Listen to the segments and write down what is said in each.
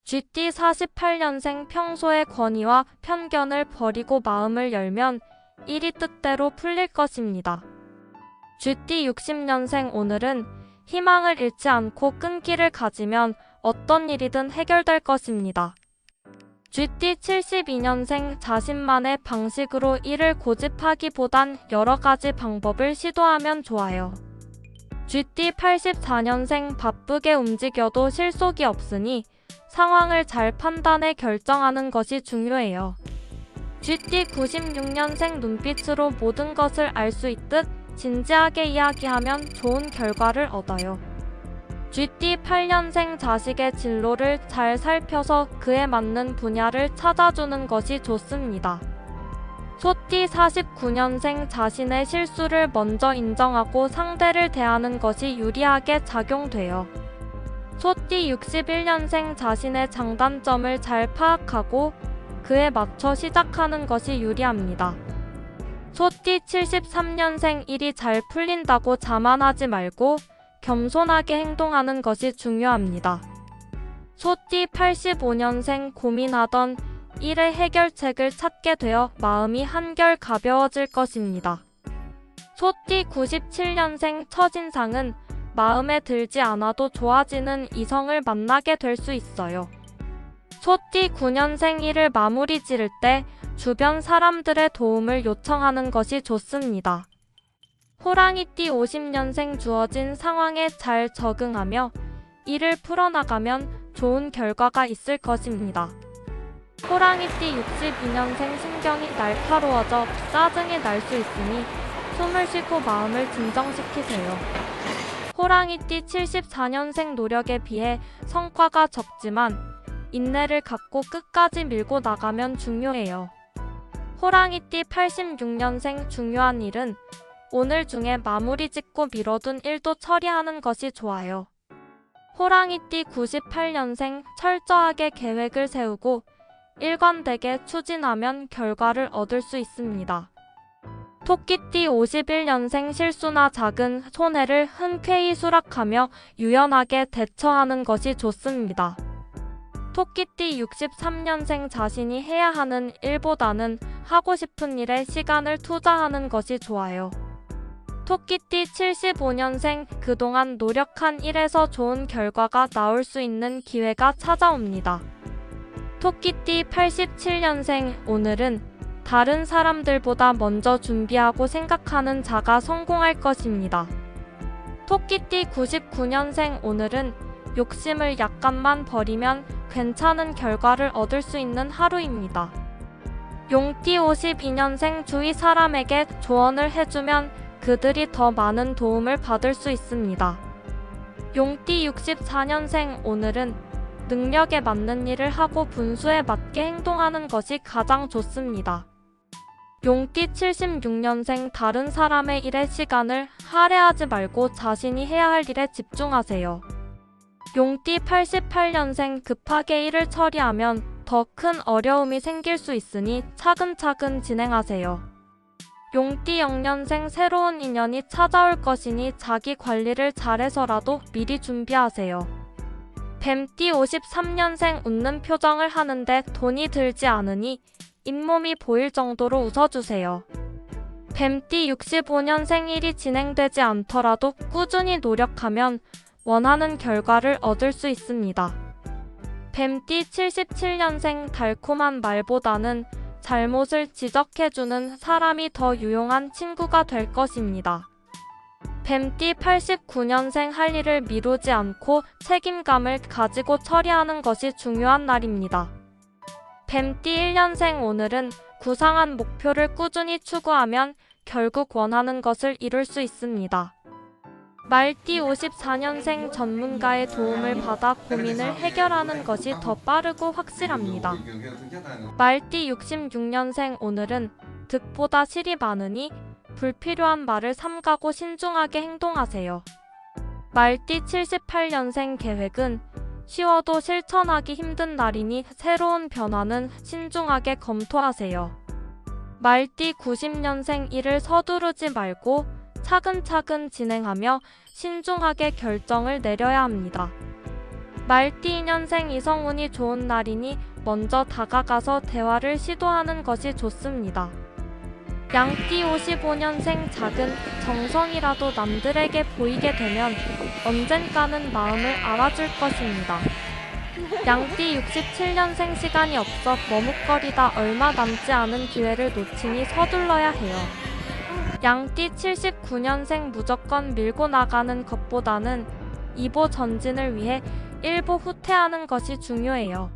GT 48년생 평소의 권위와 편견을 버리고 마음을 열면 일이 뜻대로 풀릴 것입니다. GT 60년생 오늘은 희망을 잃지 않고 끈기를 가지면 어떤 일이든 해결될 것입니다. GT 72년생 자신만의 방식으로 일을 고집하기보단 여러 가지 방법을 시도하면 좋아요. GT 84년생 바쁘게 움직여도 실속이 없으니 상황을 잘 판단해 결정하는 것이 중요해요. GT 96년생 눈빛으로 모든 것을 알 수 있듯 진지하게 이야기하면 좋은 결과를 얻어요. GT 8년생 자식의 진로를 잘 살펴서 그에 맞는 분야를 찾아주는 것이 좋습니다. 소띠 49년생 자신의 실수를 먼저 인정하고 상대를 대하는 것이 유리하게 작용돼요. 소띠 61년생 자신의 장단점을 잘 파악하고 그에 맞춰 시작하는 것이 유리합니다. 소띠 73년생 일이 잘 풀린다고 자만하지 말고 겸손하게 행동하는 것이 중요합니다. 소띠 85년생 고민하던 일의 해결책을 찾게 되어 마음이 한결 가벼워질 것입니다. 소띠 97년생 첫인상은 마음에 들지 않아도 좋아지는 이성을 만나게 될 수 있어요. 소띠 9년생 일을 마무리 지을 때 주변 사람들의 도움을 요청하는 것이 좋습니다. 호랑이띠 50년생 주어진 상황에 잘 적응하며 일을 풀어나가면 좋은 결과가 있을 것입니다. 호랑이띠 62년생 신경이 날카로워져 짜증이 날 수 있으니 숨을 쉬고 마음을 진정시키세요. 호랑이띠 74년생 노력에 비해 성과가 적지만 인내를 갖고 끝까지 밀고 나가면 중요해요. 호랑이띠 86년생 중요한 일은 오늘 중에 마무리 짓고 미뤄둔 일도 처리하는 것이 좋아요. 호랑이띠 98년생 철저하게 계획을 세우고 일관되게 추진하면 결과를 얻을 수 있습니다. 토끼띠 51년생 실수나 작은 손해를 흔쾌히 수락하며 유연하게 대처하는 것이 좋습니다. 토끼띠 63년생 자신이 해야 하는 일보다는 하고 싶은 일에 시간을 투자하는 것이 좋아요. 토끼띠 75년생 그동안 노력한 일에서 좋은 결과가 나올 수 있는 기회가 찾아옵니다. 토끼띠 87년생 오늘은 다른 사람들보다 먼저 준비하고 생각하는 자가 성공할 것입니다. 토끼띠 99년생 오늘은 욕심을 약간만 버리면 괜찮은 결과를 얻을 수 있는 하루입니다. 용띠 52년생 주위 사람에게 조언을 해주면 그들이 더 많은 도움을 받을 수 있습니다. 용띠 64년생 오늘은 능력에 맞는 일을 하고 분수에 맞게 행동하는 것이 가장 좋습니다. 용띠 76년생 다른 사람의 일에 시간을 할애하지 말고 자신이 해야 할 일에 집중하세요. 용띠 88년생 급하게 일을 처리하면 더 큰 어려움이 생길 수 있으니 차근차근 진행하세요. 용띠 0년생 새로운 인연이 찾아올 것이니 자기 관리를 잘해서라도 미리 준비하세요. 뱀띠 53년생 웃는 표정을 하는데 돈이 들지 않으니 잇몸이 보일 정도로 웃어주세요. 뱀띠 65년생 일이 진행되지 않더라도 꾸준히 노력하면 원하는 결과를 얻을 수 있습니다. 뱀띠 77년생 달콤한 말보다는 잘못을 지적해주는 사람이 더 유용한 친구가 될 것입니다. 뱀띠 89년생 할 일을 미루지 않고 책임감을 가지고 처리하는 것이 중요한 날입니다. 뱀띠 1년생 오늘은 구상한 목표를 꾸준히 추구하면 결국 원하는 것을 이룰 수 있습니다. 말띠 54년생 전문가의 도움을 받아 고민을 해결하는 것이 더 빠르고 확실합니다. 말띠 66년생 오늘은 득보다 실이 많으니 불필요한 말을 삼가고 신중하게 행동하세요. 말띠 78년생 계획은 쉬워도 실천하기 힘든 날이니 새로운 변화는 신중하게 검토하세요. 말띠 90년생 일을 서두르지 말고 차근차근 진행하며 신중하게 결정을 내려야 합니다. 말띠 2년생 이성운이 좋은 날이니 먼저 다가가서 대화를 시도하는 것이 좋습니다. 양띠 55년생 작은 정성이라도 남들에게 보이게 되면 언젠가는 마음을 알아줄 것입니다. 양띠 67년생 시간이 없어 머뭇거리다 얼마 남지 않은 기회를 놓치니 서둘러야 해요. 양띠 79년생 무조건 밀고 나가는 것보다는 2보 전진을 위해 1보 후퇴하는 것이 중요해요.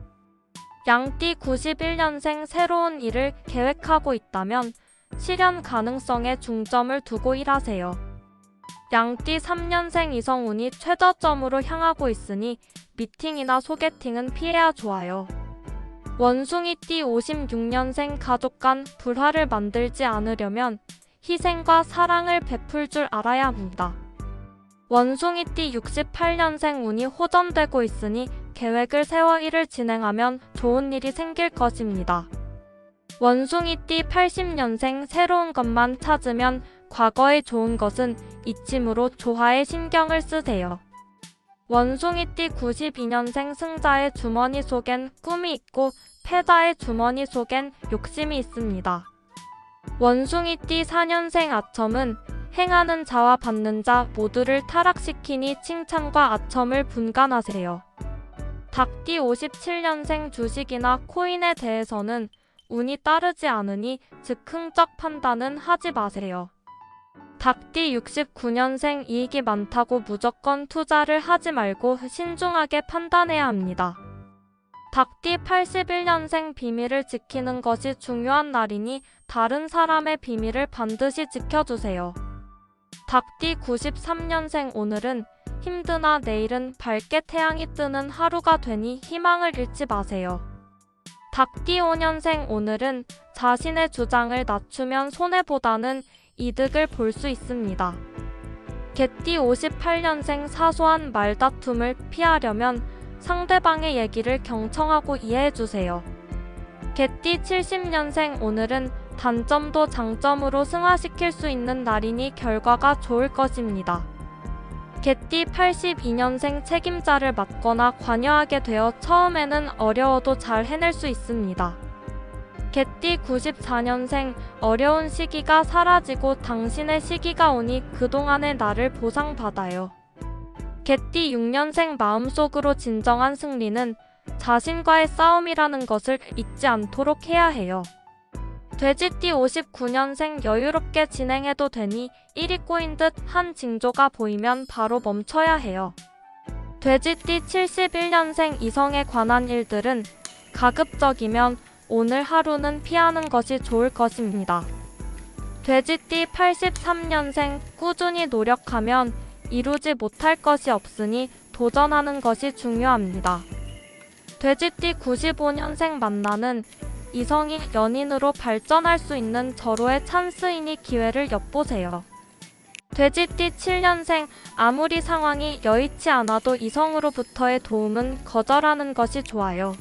양띠 91년생 새로운 일을 계획하고 있다면 실현 가능성에 중점을 두고 일하세요. 양띠 3년생 이성운이 최저점으로 향하고 있으니 미팅이나 소개팅은 피해야 좋아요. 원숭이띠 56년생 가족 간 불화를 만들지 않으려면 희생과 사랑을 베풀 줄 알아야 합니다. 원숭이띠 68년생 운이 호전되고 있으니 계획을 세워 일을 진행하면 좋은 일이 생길 것입니다. 원숭이띠 80년생 새로운 것만 찾으면 과거의 좋은 것은 잊힘으로 조화에 신경을 쓰세요. 원숭이띠 92년생 승자의 주머니 속엔 꿈이 있고 패자의 주머니 속엔 욕심이 있습니다. 원숭이띠 4년생 아첨은 행하는 자와 받는 자 모두를 타락시키니 칭찬과 아첨을 분간하세요. 닭띠 57년생 주식이나 코인에 대해서는 운이 따르지 않으니 즉흥적 판단은 하지 마세요. 닭띠 69년생 이익이 많다고 무조건 투자를 하지 말고 신중하게 판단해야 합니다. 닭띠 81년생 비밀을 지키는 것이 중요한 날이니 다른 사람의 비밀을 반드시 지켜주세요. 닭띠 93년생 오늘은 힘드나 내일은 밝게 태양이 뜨는 하루가 되니 희망을 잃지 마세요. 닭띠 5년생 오늘은 자신의 주장을 낮추면 손해보다는 이득을 볼 수 있습니다. 개띠 58년생 사소한 말다툼을 피하려면 상대방의 얘기를 경청하고 이해해주세요. 개띠 70년생 오늘은 단점도 장점으로 승화시킬 수 있는 날이니 결과가 좋을 것입니다. 개띠 82년생 책임자를 맡거나 관여하게 되어 처음에는 어려워도 잘 해낼 수 있습니다. 개띠 94년생 어려운 시기가 사라지고 당신의 시기가 오니 그동안의 나를 보상받아요. 개띠 6년생 마음속으로 진정한 승리는 자신과의 싸움이라는 것을 잊지 않도록 해야 해요. 돼지띠 59년생 여유롭게 진행해도 되니 일이 꼬인 듯 한 징조가 보이면 바로 멈춰야 해요. 돼지띠 71년생 이성에 관한 일들은 가급적이면 오늘 하루는 피하는 것이 좋을 것입니다. 돼지띠 83년생 꾸준히 노력하면 이루지 못할 것이 없으니 도전하는 것이 중요합니다. 돼지띠 95년생 만나는 이성이 연인으로 발전할 수 있는 절호의 찬스이니 기회를 엿보세요. 돼지띠 7년생 아무리 상황이 여의치 않아도 이성으로부터의 도움은 거절하는 것이 좋아요.